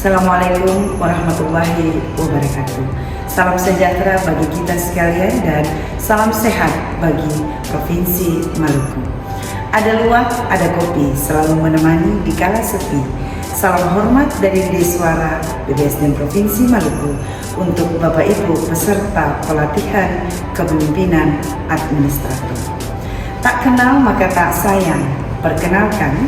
Assalamualaikum warahmatullahi wabarakatuh. Salam sejahtera bagi kita sekalian dan salam sehat bagi Provinsi Maluku. Ada luwak, ada kopi, selalu menemani di kala sepi. Salam hormat dari Bidai Suara BPSDM Provinsi Maluku untuk Bapak Ibu peserta pelatihan kepemimpinan administrator. Tak kenal maka tak sayang. Perkenalkan,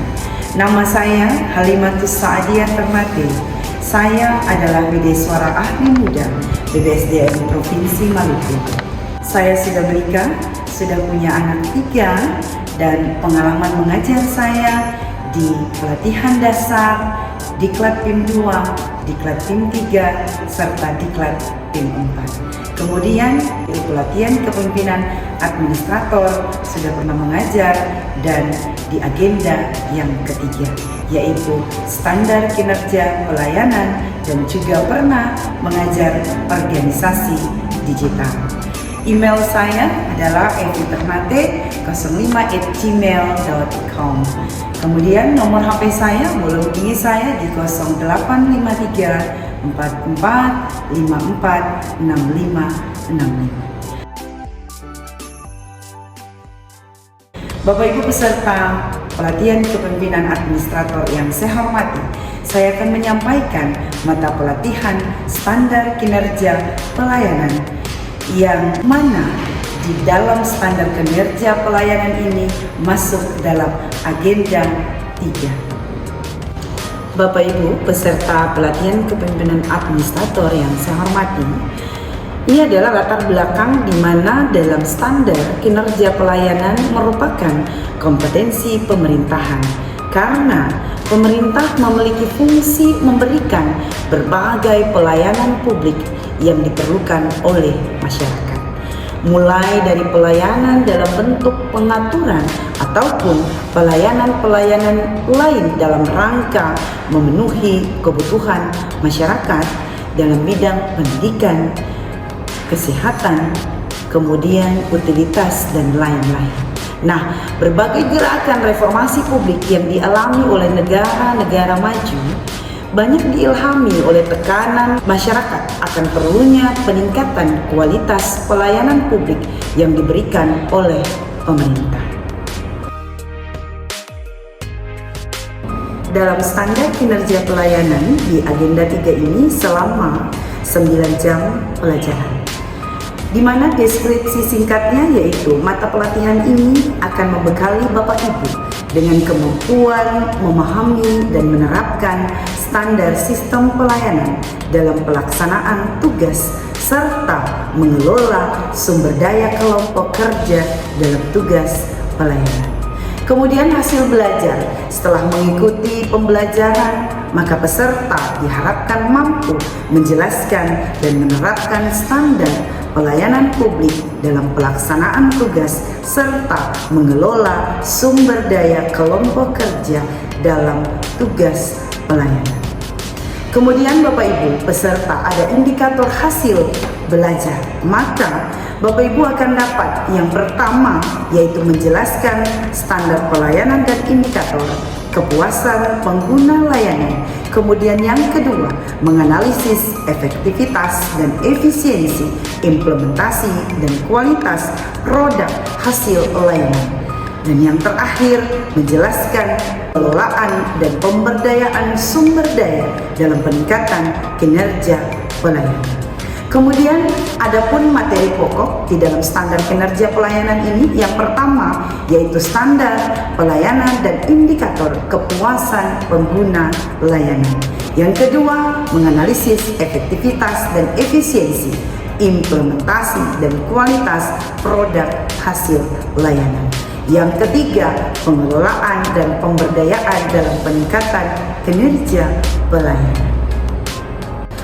nama saya Halimatus Saadiah Ternate. Saya adalah Bidai Suara Ahli Muda BPSDM Provinsi Maluku. Saya sudah menikah, sudah punya anak 3, dan pengalaman mengajar saya di pelatihan dasar, diklat PIM 2, diklat PIM 3, serta diklat PIM 4. Kemudian di pelatihan kepemimpinan administrator sudah pernah mengajar, dan di agenda yang ketiga yaitu standar kinerja pelayanan, dan juga pernah mengajar organisasi digital. Email saya adalah eviternate05@gmail.com. Kemudian nomor HP saya boleh hubungi saya di 0853 44 54 6565. Bapak Ibu peserta pelatihan kepemimpinan administrator yang saya hormati, saya akan menyampaikan mata pelatihan standar kinerja pelayanan, yang mana di dalam standar kinerja pelayanan ini masuk dalam agenda 3. Bapak Ibu peserta pelatihan kepemimpinan administrator yang saya hormati, ini adalah latar belakang di mana dalam standar kinerja pelayanan merupakan kompetensi pemerintahan, karena pemerintah memiliki fungsi memberikan berbagai pelayanan publik yang diperlukan oleh masyarakat, mulai dari pelayanan dalam bentuk pengaturan ataupun pelayanan-pelayanan lain dalam rangka memenuhi kebutuhan masyarakat dalam bidang pendidikan, kesehatan, kemudian utilitas, dan lain-lain. Nah, berbagai gerakan reformasi publik yang dialami oleh negara-negara maju banyak diilhami oleh tekanan masyarakat akan perlunya peningkatan kualitas pelayanan publik yang diberikan oleh pemerintah. Dalam standar kinerja pelayanan di agenda 3 ini selama 9 jam pelajaran, di mana deskripsi singkatnya yaitu mata pelatihan ini akan membekali Bapak Ibu dengan kemampuan memahami dan menerapkan standar sistem pelayanan dalam pelaksanaan tugas serta mengelola sumber daya kelompok kerja dalam tugas pelayanan. Kemudian hasil belajar, setelah mengikuti pembelajaran, maka peserta diharapkan mampu menjelaskan dan menerapkan standar pelayanan publik dalam pelaksanaan tugas serta mengelola sumber daya kelompok kerja dalam tugas pelayanan. Kemudian Bapak Ibu peserta ada indikator hasil belajar, maka Bapak Ibu akan dapat yang pertama yaitu menjelaskan standar pelayanan dan indikator kepuasan pengguna layanan. Kemudian yang kedua, menganalisis efektivitas dan efisiensi implementasi dan kualitas produk hasil layanan. Dan yang terakhir, menjelaskan pengelolaan dan pemberdayaan sumber daya dalam peningkatan kinerja pelayanan. Kemudian adapun materi pokok di dalam standar kinerja pelayanan ini, yang pertama yaitu standar pelayanan dan indikator kepuasan pengguna layanan. Yang kedua, menganalisis efektivitas dan efisiensi implementasi dan kualitas produk hasil layanan. Yang ketiga, pengelolaan dan pemberdayaan dalam peningkatan kinerja pelayanan.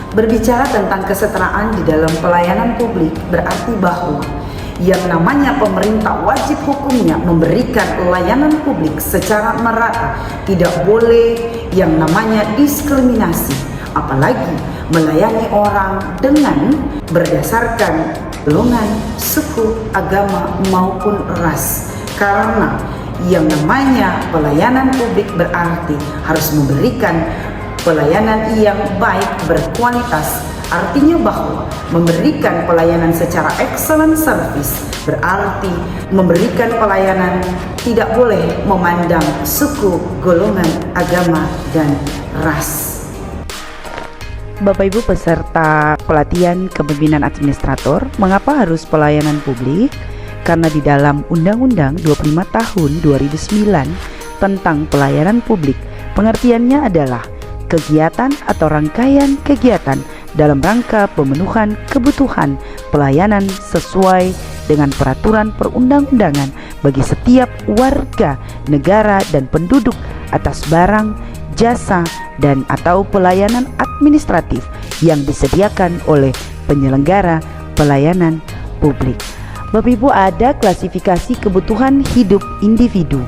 Berbicara tentang kesetaraan di dalam pelayanan publik berarti bahwa yang namanya pemerintah wajib hukumnya memberikan layanan publik secara merata, tidak boleh yang namanya diskriminasi, apalagi melayani orang dengan berdasarkan golongan, suku, agama maupun ras. Karena yang namanya pelayanan publik berarti harus memberikan Pelayanan yang baik berkualitas artinya bahwa memberikan pelayanan secara excellent service berarti memberikan pelayanan tidak boleh memandang suku, golongan, agama, dan ras. Bapak Ibu peserta pelatihan kepemimpinan administrator, mengapa harus pelayanan publik? Karena di dalam Undang-Undang 25 tahun 2009 tentang pelayanan publik, pengertiannya adalah kegiatan atau rangkaian kegiatan dalam rangka pemenuhan kebutuhan pelayanan sesuai dengan peraturan perundang-undangan bagi setiap warga negara dan penduduk atas barang, jasa, dan atau pelayanan administratif yang disediakan oleh penyelenggara pelayanan publik. Bapak Ibu, ada klasifikasi kebutuhan hidup individu.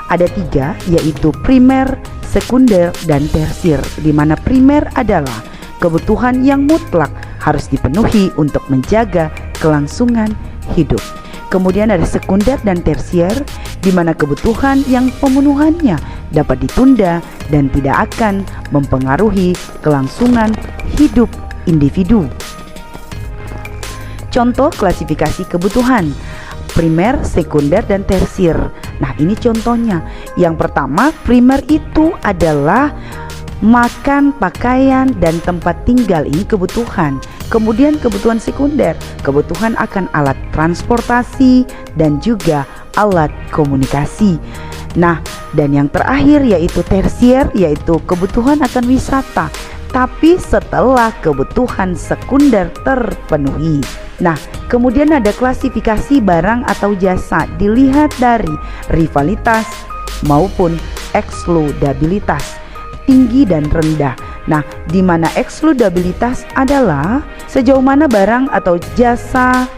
Ada 3, yaitu primer, sekunder, dan tersier, di mana primer adalah kebutuhan yang mutlak harus dipenuhi untuk menjaga kelangsungan hidup. Kemudian ada sekunder dan tersier, di mana kebutuhan yang pemenuhannya dapat ditunda dan tidak akan mempengaruhi kelangsungan hidup individu. Contoh klasifikasi kebutuhan primer, sekunder, dan tersier. Nah, ini contohnya. Yang pertama, primer itu adalah makan, pakaian, dan tempat tinggal. Ini kebutuhan. Kemudian kebutuhan sekunder, kebutuhan akan alat transportasi dan juga alat komunikasi. Nah, dan yang terakhir yaitu tersier, yaitu kebutuhan akan wisata, tapi setelah kebutuhan sekunder terpenuhi. Nah, kemudian ada klasifikasi barang atau jasa, dilihat dari rivalitas maupun eksklusibilitas, tinggi dan rendah. Nah, di mana eksklusibilitas adalah sejauh mana barang atau jasa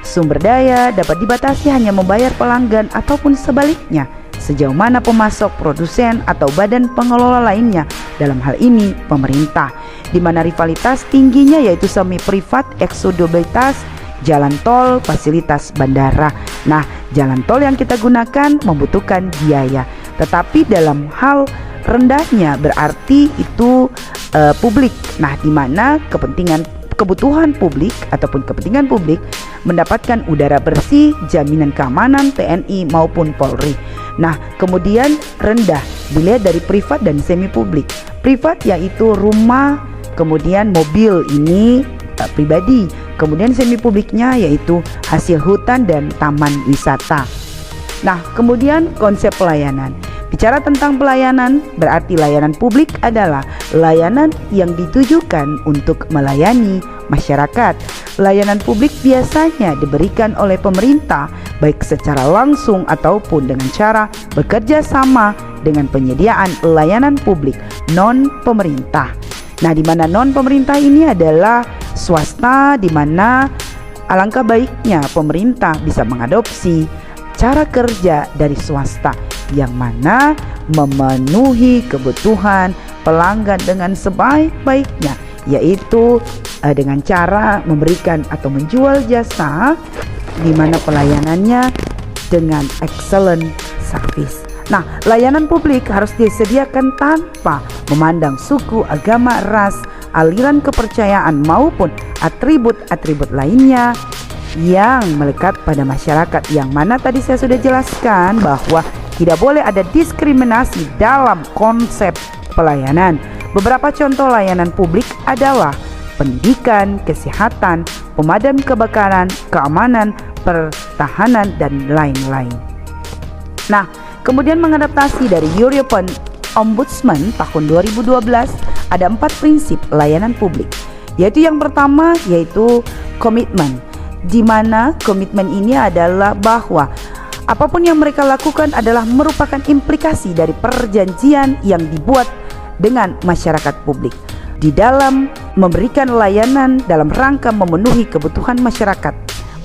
sumber daya dapat dibatasi hanya membayar pelanggan ataupun sebaliknya, sejauh mana pemasok, produsen, atau badan pengelola lainnya, dalam hal ini pemerintah. Di mana rivalitas tingginya yaitu semi privat, eksklusibilitas, jalan tol, fasilitas bandara. Nah, jalan tol yang kita gunakan membutuhkan biaya, tetapi dalam hal rendahnya berarti itu publik. Nah, di mana kebutuhan publik ataupun kepentingan publik mendapatkan udara bersih, jaminan keamanan TNI maupun Polri. Nah, kemudian rendah dilihat dari privat dan semi publik. Privat yaitu rumah, kemudian mobil, ini pribadi. Kemudian semi publiknya yaitu hasil hutan dan taman wisata. Nah, kemudian konsep pelayanan. Bicara tentang pelayanan, berarti layanan publik adalah layanan yang ditujukan untuk melayani masyarakat. Layanan publik biasanya diberikan oleh pemerintah, baik secara langsung ataupun dengan cara bekerja sama dengan penyediaan layanan publik non-pemerintah. Nah, di mana non-pemerintah ini adalah swasta, di mana alangkah baiknya pemerintah bisa mengadopsi cara kerja dari swasta yang mana memenuhi kebutuhan pelanggan dengan sebaik-baiknya, yaitu dengan cara memberikan atau menjual jasa di mana pelayanannya dengan excellent service. Nah, layanan publik harus disediakan tanpa memandang suku, agama, ras, aliran kepercayaan maupun atribut-atribut lainnya yang melekat pada masyarakat, yang mana tadi saya sudah jelaskan bahwa tidak boleh ada diskriminasi dalam konsep pelayanan. Beberapa contoh layanan publik adalah pendidikan, kesehatan, pemadam kebakaran, keamanan, pertahanan, dan lain-lain. Nah, kemudian mengadaptasi dari European Ombudsman tahun 2012, ada 4 prinsip layanan publik, yaitu yang pertama yaitu komitmen, di mana komitmen ini adalah bahwa apapun yang mereka lakukan adalah merupakan implikasi dari perjanjian yang dibuat dengan masyarakat publik di dalam memberikan layanan dalam rangka memenuhi kebutuhan masyarakat,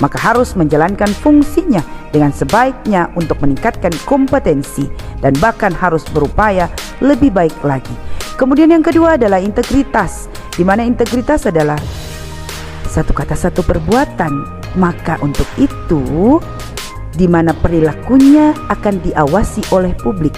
maka harus menjalankan fungsinya dengan sebaiknya untuk meningkatkan kompetensi dan bahkan harus berupaya lebih baik lagi. Kemudian yang kedua adalah integritas, di mana integritas adalah satu kata satu perbuatan, maka untuk itu di mana perilakunya akan diawasi oleh publik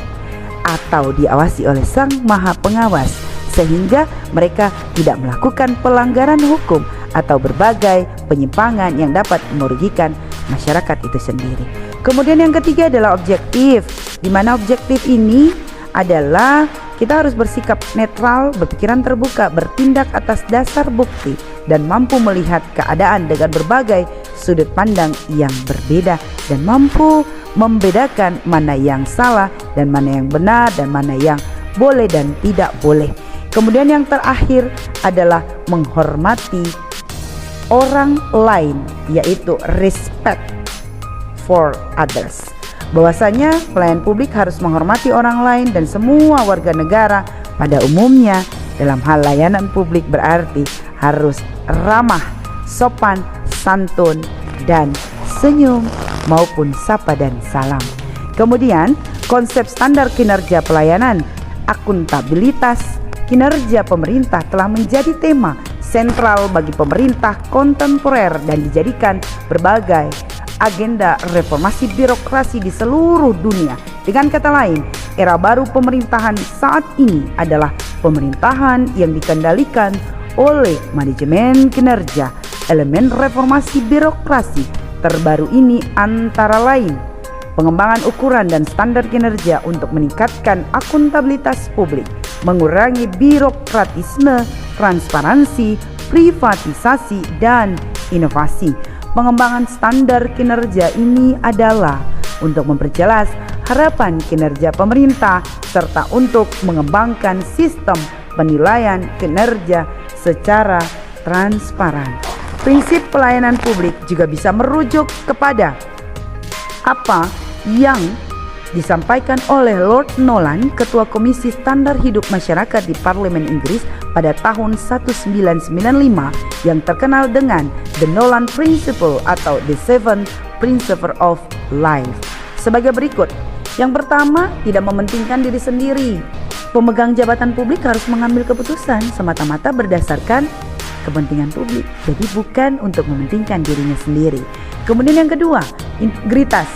atau diawasi oleh Sang Maha Pengawas, sehingga mereka tidak melakukan pelanggaran hukum atau berbagai penyimpangan yang dapat merugikan masyarakat itu sendiri. Kemudian yang ketiga adalah objektif, di mana objektif ini adalah kita harus bersikap netral, berpikiran terbuka, bertindak atas dasar bukti, dan mampu melihat keadaan dengan berbagai sudut pandang yang berbeda, dan mampu membedakan mana yang salah dan mana yang benar, dan mana yang boleh dan tidak boleh. Kemudian yang terakhir adalah menghormati orang lain, yaitu respect for others. Bahwasanya pelayan publik harus menghormati orang lain dan semua warga negara pada umumnya. Dalam hal layanan publik berarti harus ramah, sopan, santun, dan senyum maupun sapa dan salam. Kemudian konsep standar kinerja pelayanan, akuntabilitas kinerja pemerintah telah menjadi tema sentral bagi pemerintah kontemporer dan dijadikan berbagai agenda reformasi birokrasi di seluruh dunia. Dengan kata lain, era baru pemerintahan saat ini adalah pemerintahan yang dikendalikan oleh manajemen kinerja. Elemen reformasi birokrasi terbaru ini antara lain pengembangan ukuran dan standar kinerja untuk meningkatkan akuntabilitas publik, mengurangi birokratisme, transparansi, privatisasi, dan inovasi. Pengembangan standar kinerja ini adalah untuk memperjelas harapan kinerja pemerintah serta untuk mengembangkan sistem penilaian kinerja secara transparan. Prinsip pelayanan publik juga bisa merujuk kepada apa yang disampaikan oleh Lord Nolan, Ketua Komisi Standar Hidup Masyarakat di Parlemen Inggris pada tahun 1995 yang terkenal dengan The Nolan Principle atau The Seven Principles of Life. Sebagai berikut. Yang pertama, tidak mementingkan diri sendiri. Pemegang jabatan publik harus mengambil keputusan semata-mata berdasarkan kepentingan publik, jadi bukan untuk mementingkan dirinya sendiri. Kemudian yang kedua, integritas.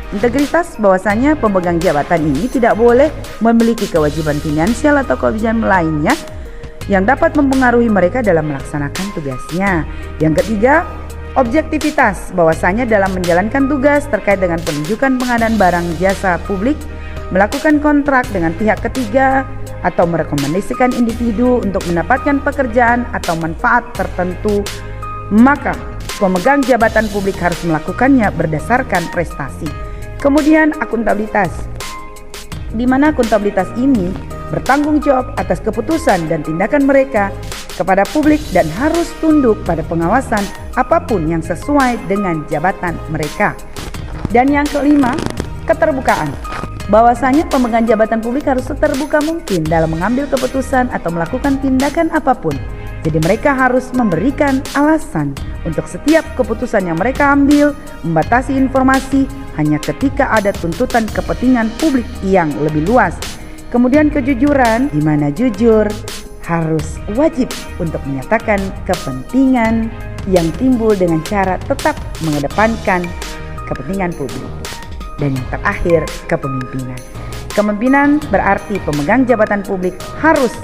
Integritas bahwasanya pemegang jabatan ini tidak boleh memiliki kewajiban finansial atau kewajiban lainnya yang dapat mempengaruhi mereka dalam melaksanakan tugasnya. Yang ketiga, objektivitas bahwasanya dalam menjalankan tugas terkait dengan penunjukan pengadaan barang jasa publik, melakukan kontrak dengan pihak ketiga atau merekomendasikan individu untuk mendapatkan pekerjaan atau manfaat tertentu, maka pemegang jabatan publik harus melakukannya berdasarkan prestasi. Kemudian akuntabilitas, di mana akuntabilitas ini bertanggung jawab atas keputusan dan tindakan mereka kepada publik dan harus tunduk pada pengawasan apapun yang sesuai dengan jabatan mereka. Dan yang kelima, keterbukaan. Bahwasanya pemegang jabatan publik harus seterbuka mungkin dalam mengambil keputusan atau melakukan tindakan apapun. Jadi mereka harus memberikan alasan untuk setiap keputusan yang mereka ambil, membatasi informasi hanya ketika ada tuntutan kepentingan publik yang lebih luas. Kemudian kejujuran, di mana jujur harus wajib untuk menyatakan kepentingan yang timbul dengan cara tetap mengedepankan kepentingan publik. Dan yang terakhir, kepemimpinan. Kepemimpinan berarti pemegang jabatan publik harus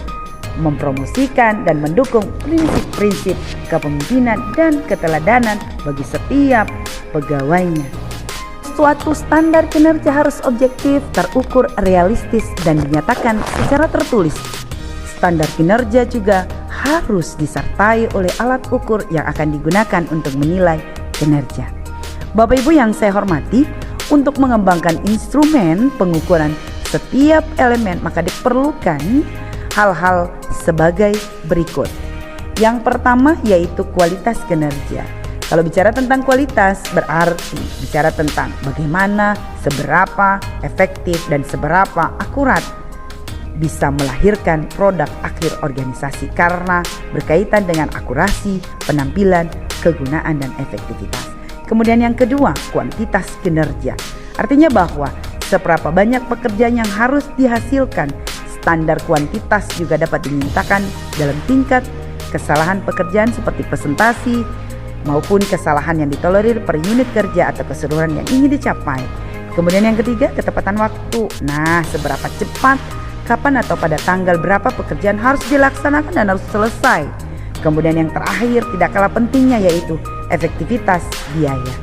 mempromosikan dan mendukung prinsip-prinsip kepemimpinan dan keteladanan bagi setiap pegawainya. Suatu standar kinerja harus objektif, terukur, realistis, dan dinyatakan secara tertulis. Standar kinerja juga harus disertai oleh alat ukur yang akan digunakan untuk menilai kinerja. Bapak Ibu yang saya hormati, untuk mengembangkan instrumen pengukuran setiap elemen maka diperlukan hal-hal sebagai berikut. Yang pertama yaitu kualitas kinerja. Kalau bicara tentang kualitas berarti bicara tentang bagaimana, seberapa efektif dan seberapa akurat bisa melahirkan produk akhir organisasi karena berkaitan dengan akurasi, penampilan, kegunaan, dan efektivitas. Kemudian yang kedua, kuantitas kinerja. Artinya bahwa seberapa banyak pekerjaan yang harus dihasilkan. Standar kuantitas juga dapat dimintakan dalam tingkat kesalahan pekerjaan seperti presentasi maupun kesalahan yang ditolerir per unit kerja atau keseluruhan yang ingin dicapai. Kemudian yang ketiga, ketepatan waktu. Nah, seberapa cepat kapan atau pada tanggal berapa pekerjaan harus dilaksanakan dan harus selesai. Kemudian yang terakhir tidak kalah pentingnya yaitu efektivitas biaya.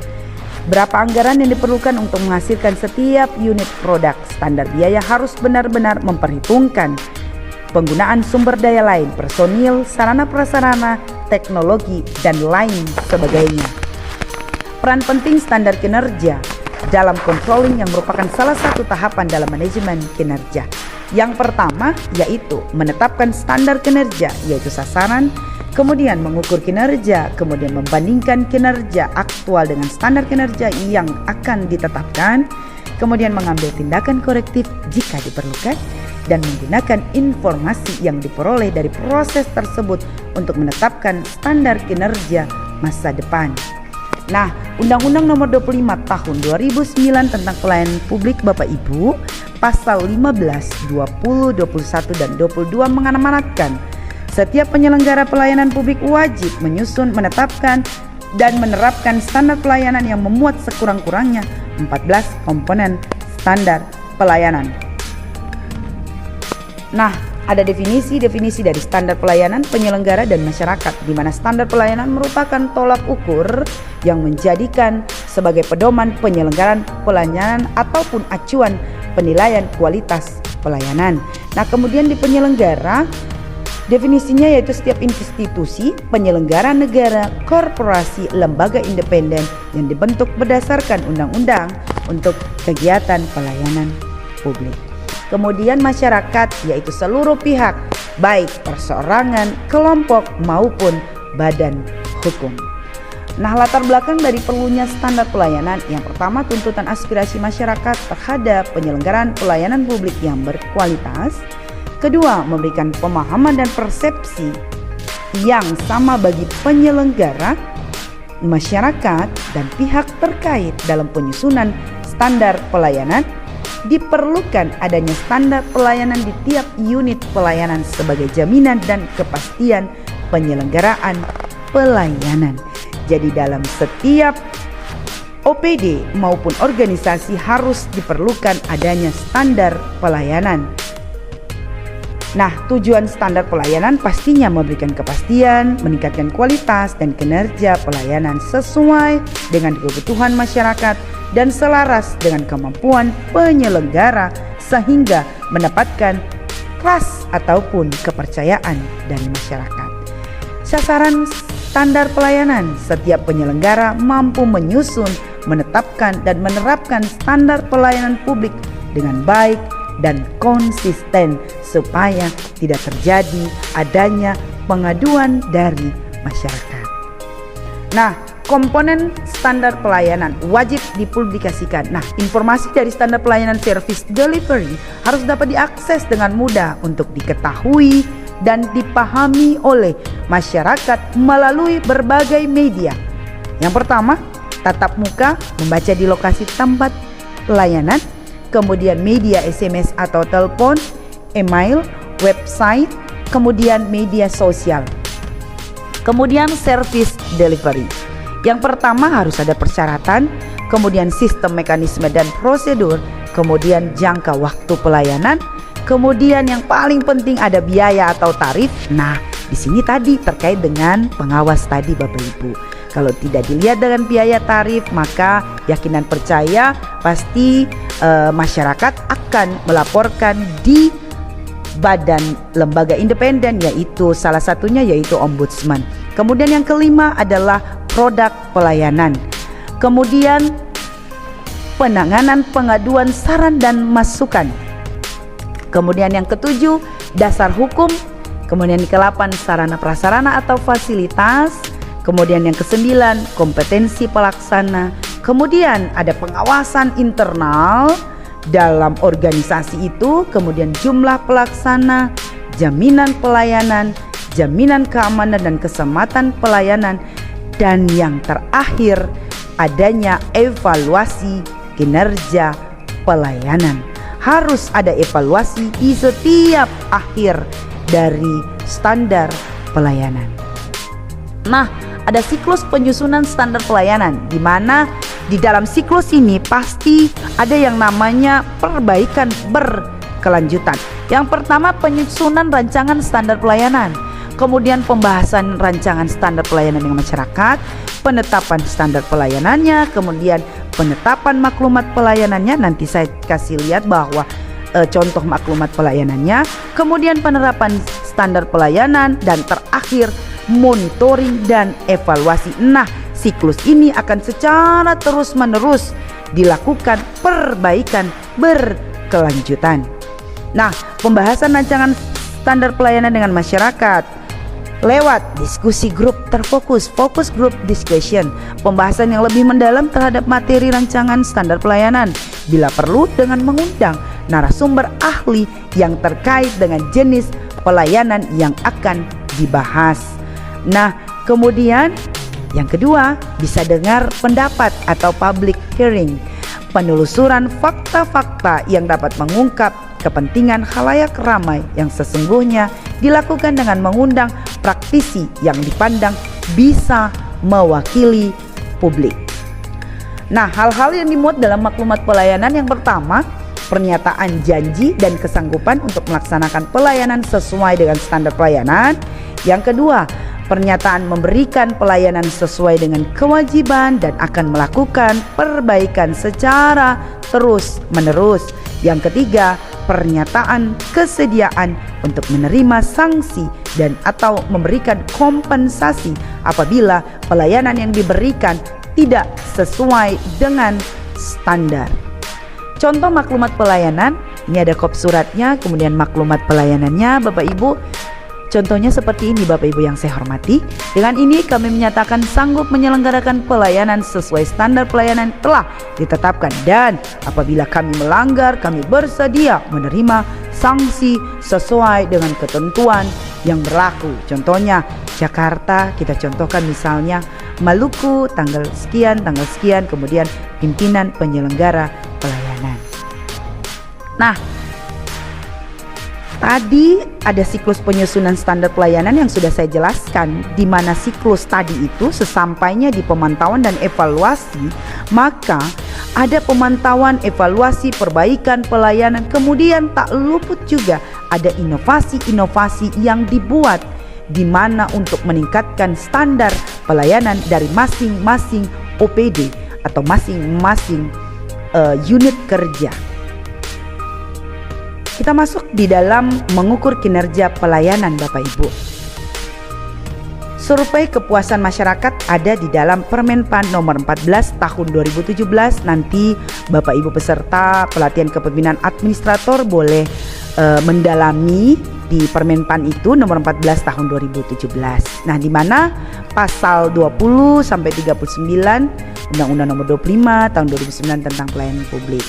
Berapa anggaran yang diperlukan untuk menghasilkan setiap unit produk. Standar biaya harus benar-benar memperhitungkan penggunaan sumber daya lain, personil, sarana prasarana, teknologi, dan lain sebagainya. Peran penting standar kinerja dalam controlling yang merupakan salah satu tahapan dalam manajemen kinerja. Yang pertama yaitu menetapkan standar kinerja, yaitu sasaran, kemudian mengukur kinerja, kemudian membandingkan kinerja aktual dengan standar kinerja yang akan ditetapkan, kemudian mengambil tindakan korektif jika diperlukan, dan menggunakan informasi yang diperoleh dari proses tersebut untuk menetapkan standar kinerja masa depan. Nah, Undang-Undang Nomor 25 Tahun 2009 tentang Pelayanan Publik Bapak Ibu, Pasal 15, 20, 21, dan 22 mengamanatkan setiap penyelenggara pelayanan publik wajib menyusun, menetapkan, dan menerapkan standar pelayanan yang memuat sekurang-kurangnya 14 komponen standar pelayanan. Nah, ada definisi-definisi dari standar pelayanan penyelenggara dan masyarakat, di mana standar pelayanan merupakan tolak ukur yang menjadikan sebagai pedoman penyelenggaraan pelayanan ataupun acuan penilaian kualitas pelayanan. Nah, kemudian di penyelenggara, definisinya yaitu setiap institusi, penyelenggara negara, korporasi, lembaga independen yang dibentuk berdasarkan undang-undang untuk kegiatan pelayanan publik. Kemudian masyarakat, yaitu seluruh pihak, baik perseorangan, kelompok maupun badan hukum. Nah, latar belakang dari perlunya standar pelayanan, yang pertama tuntutan aspirasi masyarakat terhadap penyelenggaraan pelayanan publik yang berkualitas. Kedua, memberikan pemahaman dan persepsi yang sama bagi penyelenggara, masyarakat, dan pihak terkait dalam penyusunan standar pelayanan. Diperlukan adanya standar pelayanan di tiap unit pelayanan sebagai jaminan dan kepastian penyelenggaraan pelayanan. Jadi dalam setiap OPD maupun organisasi harus diperlukan adanya standar pelayanan. Nah, tujuan standar pelayanan pastinya memberikan kepastian, meningkatkan kualitas dan kinerja pelayanan sesuai dengan kebutuhan masyarakat dan selaras dengan kemampuan penyelenggara sehingga mendapatkan trust ataupun kepercayaan dari masyarakat. Sasaran standar pelayanan, setiap penyelenggara mampu menyusun, menetapkan dan menerapkan standar pelayanan publik dengan baik dan konsisten supaya tidak terjadi adanya pengaduan dari masyarakat. Nah, komponen standar pelayanan wajib dipublikasikan. Nah, informasi dari standar pelayanan service delivery harus dapat diakses dengan mudah untuk diketahui dan dipahami oleh masyarakat melalui berbagai media. Yang pertama, tatap muka, membaca di lokasi tempat pelayanan, kemudian media SMS atau telepon, email, website, kemudian media sosial. Kemudian service delivery. Yang pertama harus ada persyaratan, kemudian sistem, mekanisme dan prosedur, kemudian jangka waktu pelayanan, kemudian yang paling penting ada biaya atau tarif. Nah, di sini tadi terkait dengan pengawas tadi Bapak Ibu. Kalau tidak dilihat dengan biaya tarif, maka yakinan percaya pasti masyarakat akan melaporkan di badan lembaga independen, yaitu salah satunya yaitu ombudsman. Kemudian yang kelima adalah produk pelayanan. Kemudian penanganan pengaduan saran dan masukan. Kemudian yang ketujuh, dasar hukum. Kemudian yang ke-8, sarana prasarana atau fasilitas. Kemudian yang ke-9, kompetensi pelaksana. Kemudian ada pengawasan internal dalam organisasi itu. Kemudian jumlah pelaksana, jaminan pelayanan, jaminan keamanan dan keselamatan pelayanan. Dan yang terakhir, adanya evaluasi kinerja pelayanan. Harus ada evaluasi di setiap akhir dari standar pelayanan. Nah, ada siklus penyusunan standar pelayanan, di mana di dalam siklus ini pasti ada yang namanya perbaikan berkelanjutan. Yang pertama, penyusunan rancangan standar pelayanan, kemudian pembahasan rancangan standar pelayanan dengan masyarakat, penetapan standar pelayanannya, kemudian penetapan maklumat pelayanannya. Nanti saya kasih lihat bahwa contoh maklumat pelayanannya, kemudian penerapan standar pelayanan, dan terakhir monitoring dan evaluasi. Nah, siklus ini akan secara terus-menerus dilakukan perbaikan berkelanjutan. Nah, pembahasan rancangan standar pelayanan dengan masyarakat lewat diskusi grup terfokus, focus group discussion, pembahasan yang lebih mendalam terhadap materi rancangan standar pelayanan, bila perlu dengan mengundang narasumber ahli yang terkait dengan jenis pelayanan yang akan dibahas. Nah, kemudian yang kedua, bisa dengar pendapat atau public hearing, penelusuran fakta-fakta yang dapat mengungkap kepentingan khalayak ramai yang sesungguhnya dilakukan dengan mengundang praktisi yang dipandang bisa mewakili publik. Nah, hal-hal yang dimuat dalam maklumat pelayanan, yang pertama, pernyataan janji dan kesanggupan untuk melaksanakan pelayanan sesuai dengan standar pelayanan. Yang kedua, pernyataan memberikan pelayanan sesuai dengan kewajiban dan akan melakukan perbaikan secara terus-menerus. Yang ketiga, pernyataan kesediaan untuk menerima sanksi dan atau memberikan kompensasi apabila pelayanan yang diberikan tidak sesuai dengan standar. Contoh maklumat pelayanan, ini ada kop suratnya, kemudian maklumat pelayanannya Bapak Ibu. Contohnya seperti ini Bapak Ibu yang saya hormati. Dengan ini kami menyatakan sanggup menyelenggarakan pelayanan sesuai standar pelayanan telah ditetapkan, dan apabila kami melanggar, kami bersedia menerima sanksi sesuai dengan ketentuan yang berlaku. Contohnya Jakarta, kita contohkan misalnya Maluku tanggal sekian, kemudian pimpinan penyelenggara pelayanan. Nah, tadi ada siklus penyusunan standar pelayanan yang sudah saya jelaskan, di mana siklus tadi itu sesampainya di pemantauan dan evaluasi, maka ada pemantauan, evaluasi, perbaikan pelayanan, kemudian tak luput juga ada inovasi-inovasi yang dibuat, di mana untuk meningkatkan standar pelayanan dari masing-masing OPD atau masing-masing unit kerja. Kita masuk di dalam mengukur kinerja pelayanan Bapak Ibu. Survei kepuasan masyarakat ada di dalam Permenpan nomor 14 tahun 2017. Nanti Bapak Ibu peserta pelatihan kepemimpinan administrator boleh mendalami di Permenpan itu nomor 14 tahun 2017. Nah, di mana pasal 20 sampai 39 Undang-Undang nomor 25 tahun 2009 tentang pelayanan publik.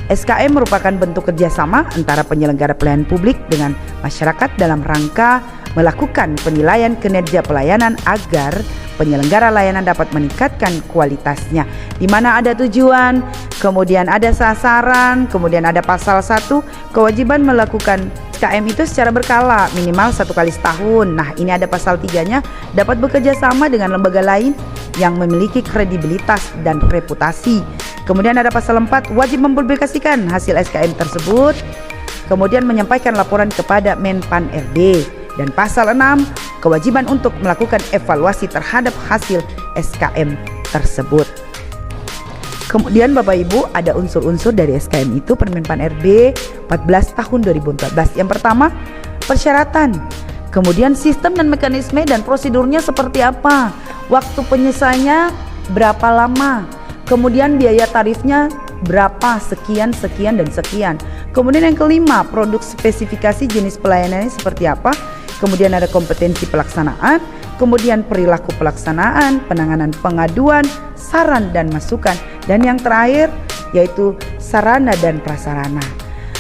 SKM merupakan bentuk kerjasama antara penyelenggara pelayanan publik dengan masyarakat dalam rangka melakukan penilaian kinerja pelayanan agar penyelenggara layanan dapat meningkatkan kualitasnya, di mana ada tujuan, kemudian ada sasaran, kemudian ada pasal 1, kewajiban melakukan SKM itu secara berkala minimal 1 kali setahun. Nah, ini ada pasal 3-nya, dapat bekerja sama dengan lembaga lain yang memiliki kredibilitas dan reputasi. Kemudian ada pasal 4, wajib mempublikasikan hasil SKM tersebut, kemudian menyampaikan laporan kepada Menpan RB. Dan pasal 6, kewajiban untuk melakukan evaluasi terhadap hasil SKM tersebut. Kemudian Bapak Ibu, ada unsur-unsur dari SKM itu Permenpan RB 14 tahun 2014. Yang pertama, persyaratan. Kemudian sistem dan mekanisme dan prosedurnya seperti apa? Waktu penyelesaiannya berapa lama? Kemudian biaya tarifnya berapa, sekian, sekian, dan sekian. Kemudian yang kelima, produk spesifikasi jenis pelayanannya seperti apa. Kemudian ada kompetensi pelaksanaan, kemudian perilaku pelaksanaan, penanganan pengaduan, saran dan masukan, dan yang terakhir yaitu sarana dan prasarana.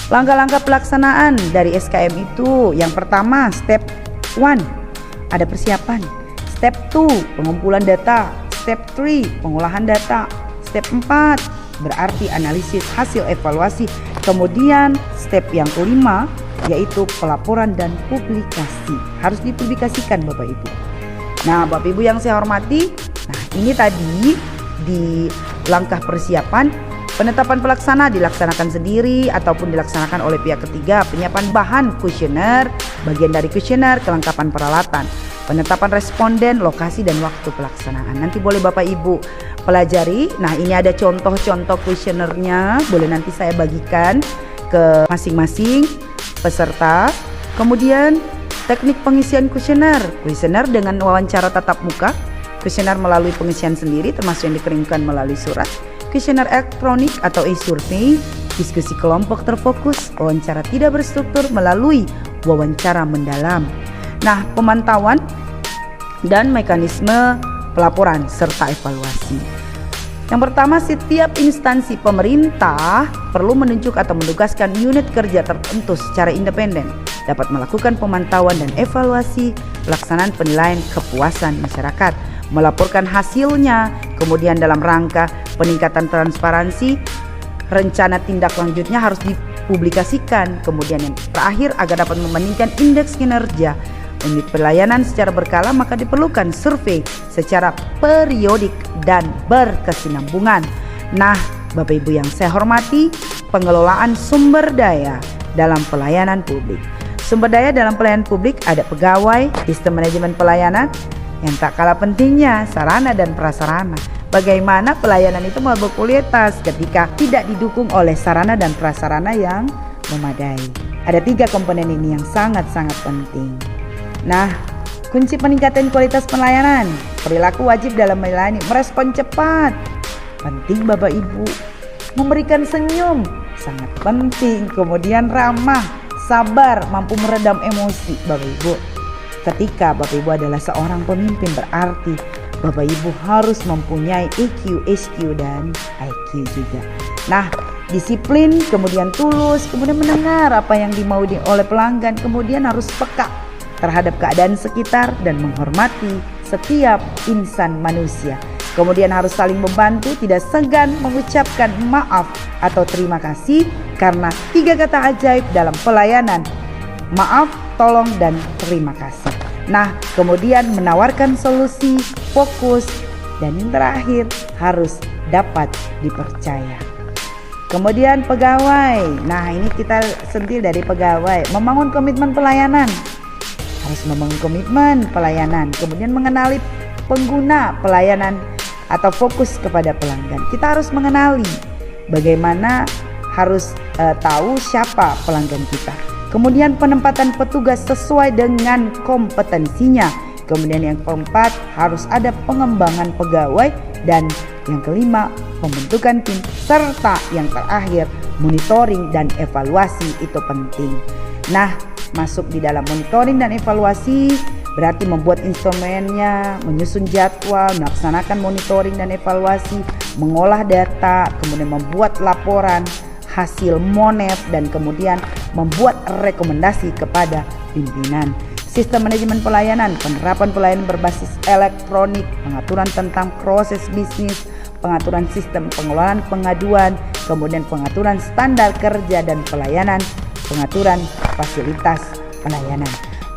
Langkah-langkah pelaksanaan dari SKM itu, yang pertama step 1 ada persiapan, step 2 pengumpulan data, step 3 pengolahan data, step 4 berarti analisis hasil evaluasi, kemudian step yang kelima yaitu pelaporan dan publikasi. Harus dipublikasikan Bapak Ibu. Nah, Bapak Ibu yang saya hormati, nah ini tadi di langkah persiapan Penetapan pelaksana dilaksanakan sendiri ataupun dilaksanakan oleh pihak ketiga. Penyiapan bahan kuesioner, bagian dari kuesioner, kelengkapan peralatan, penetapan responden, lokasi dan waktu pelaksanaan. Nanti boleh Bapak Ibu pelajari. Nah, ini ada contoh-contoh kuesionernya, boleh nanti saya bagikan ke masing-masing peserta. Kemudian teknik pengisian kuesioner dengan wawancara tatap muka, kuesioner melalui pengisian sendiri termasuk yang dikirimkan melalui surat, kuesioner elektronik atau e-survey, diskusi kelompok terfokus, wawancara tidak berstruktur melalui wawancara mendalam. Nah, pemantauan dan mekanisme pelaporan serta evaluasi. Yang pertama, setiap instansi pemerintah perlu menunjuk atau menugaskan unit kerja tertentu secara independen dapat melakukan pemantauan dan evaluasi pelaksanaan penilaian kepuasan masyarakat, melaporkan hasilnya, kemudian dalam rangka peningkatan transparansi, rencana tindak lanjutnya harus dipublikasikan. Kemudian yang terakhir, agar dapat membandingkan indeks kinerja unit pelayanan secara berkala, maka diperlukan survei secara periodik dan berkesinambungan. Nah, Bapak Ibu yang saya hormati, pengelolaan sumber daya dalam pelayanan publik. Sumber daya dalam pelayanan publik ada pegawai, sistem manajemen pelayanan, yang tak kalah pentingnya sarana dan prasarana. Bagaimana pelayanan itu berkualitas ketika tidak didukung oleh sarana dan prasarana yang memadai. Ada 3 komponen ini yang sangat-sangat penting. Nah, kunci peningkatan kualitas pelayanan, perilaku wajib dalam melayani, merespon cepat, penting Bapak Ibu. Memberikan senyum, sangat penting. Kemudian ramah, sabar, mampu meredam emosi Bapak Ibu. Ketika Bapak Ibu adalah seorang pemimpin, berarti Bapak Ibu harus mempunyai EQ, SQ, dan IQ juga. Nah, disiplin, kemudian tulus, kemudian mendengar apa yang dimau oleh pelanggan, kemudian harus peka terhadap keadaan sekitar dan menghormati setiap insan manusia. Kemudian harus saling membantu, tidak segan mengucapkan maaf atau terima kasih, karena 3 kata ajaib dalam pelayanan: maaf, tolong, dan terima kasih. Nah, kemudian menawarkan solusi, fokus, dan yang terakhir harus dapat dipercaya. Kemudian pegawai. Nah, ini kita sentil dari pegawai. Membangun komitmen pelayanan. Harus membangun komitmen pelayanan. Kemudian mengenali pengguna pelayanan atau fokus kepada pelanggan. Kita harus mengenali bagaimana, harus tahu siapa pelanggan kita. Kemudian penempatan petugas sesuai dengan kompetensinya. Kemudian yang keempat, harus ada pengembangan pegawai. Dan yang kelima, pembentukan tim. Serta yang terakhir, monitoring dan evaluasi itu penting. Nah, masuk di dalam monitoring dan evaluasi berarti membuat instrumennya, menyusun jadwal, melaksanakan monitoring dan evaluasi, mengolah data, kemudian membuat laporan hasil monef, dan kemudian membuat rekomendasi kepada pimpinan. Sistem manajemen pelayanan, penerapan pelayanan berbasis elektronik, pengaturan tentang proses bisnis, pengaturan sistem pengelolaan pengaduan, kemudian pengaturan standar kerja dan pelayanan, pengaturan fasilitas pelayanan.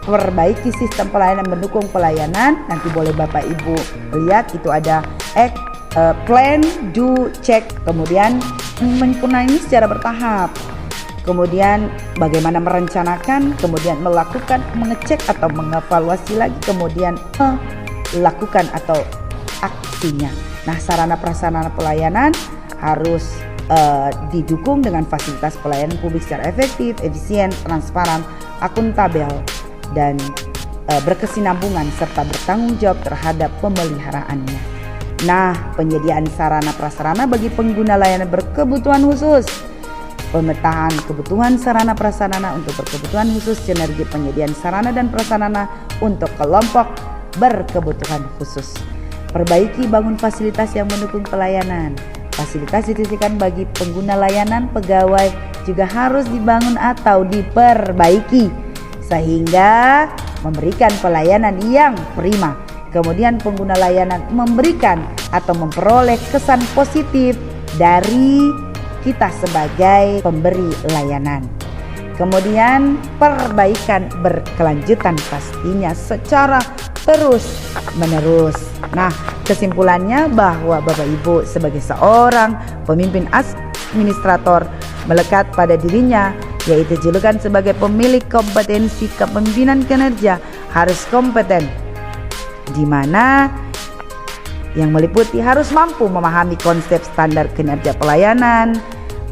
Perbaiki sistem pelayanan mendukung pelayanan. Nanti boleh Bapak Ibu lihat, itu ada plan, do, check, kemudian menyempurnakan secara bertahap. Kemudian bagaimana merencanakan, kemudian melakukan, mengecek atau mengevaluasi lagi, kemudian melakukan atau aksinya. Nah, sarana prasarana pelayanan harus didukung dengan fasilitas pelayanan publik secara efektif, efisien, transparan, akuntabel, dan berkesinambungan serta bertanggung jawab terhadap pemeliharaannya. Nah, penyediaan sarana prasarana bagi pengguna layanan berkebutuhan khusus. Pemetaan kebutuhan sarana prasarana untuk berkebutuhan khusus, sinergi penyediaan sarana dan prasarana untuk kelompok berkebutuhan khusus. Perbaiki bangun fasilitas yang mendukung pelayanan. Fasilitas didirikan bagi pengguna layanan, pegawai juga harus dibangun atau diperbaiki sehingga memberikan pelayanan yang prima. Kemudian pengguna layanan memberikan atau memperoleh kesan positif dari kita sebagai pemberi layanan. Kemudian perbaikan berkelanjutan pastinya secara terus menerus. Nah, kesimpulannya bahwa Bapak Ibu sebagai seorang pemimpin administrator melekat pada dirinya, yaitu julukan sebagai pemilik kompetensi kepemimpinan kinerja harus kompeten, di mana yang meliputi harus mampu memahami konsep standar kinerja pelayanan.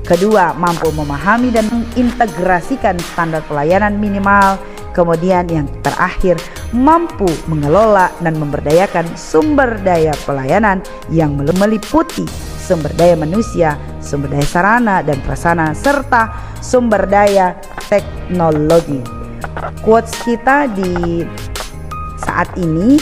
Kedua, mampu memahami dan mengintegrasikan standar pelayanan minimal. Kemudian yang terakhir, mampu mengelola dan memberdayakan sumber daya pelayanan yang meliputi sumber daya manusia, sumber daya sarana dan prasarana, serta sumber daya teknologi. Quotes kita di saat ini,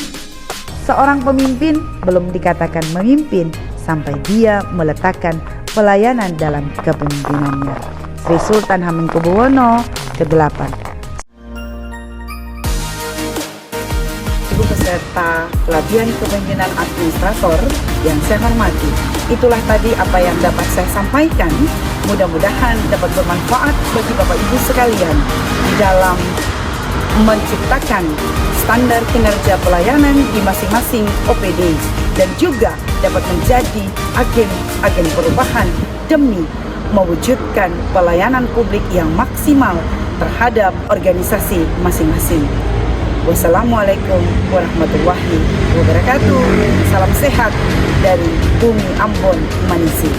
seorang pemimpin belum dikatakan memimpin sampai dia meletakkan pelayanan dalam kepemimpinannya. Sri Sultan Hamengkubuwono ke-8. Ibu peserta pelatihan kepemimpinan administrator yang saya hormati, itulah tadi apa yang dapat saya sampaikan. Mudah-mudahan dapat bermanfaat bagi Bapak Ibu sekalian di dalam menciptakan standar kinerja pelayanan di masing-masing OPD, dan juga dapat menjadi agen perubahan demi mewujudkan pelayanan publik yang maksimal terhadap organisasi masing-masing. Wassalamualaikum warahmatullahi wabarakatuh. Salam sehat dari Bumi Ambon, Manisi.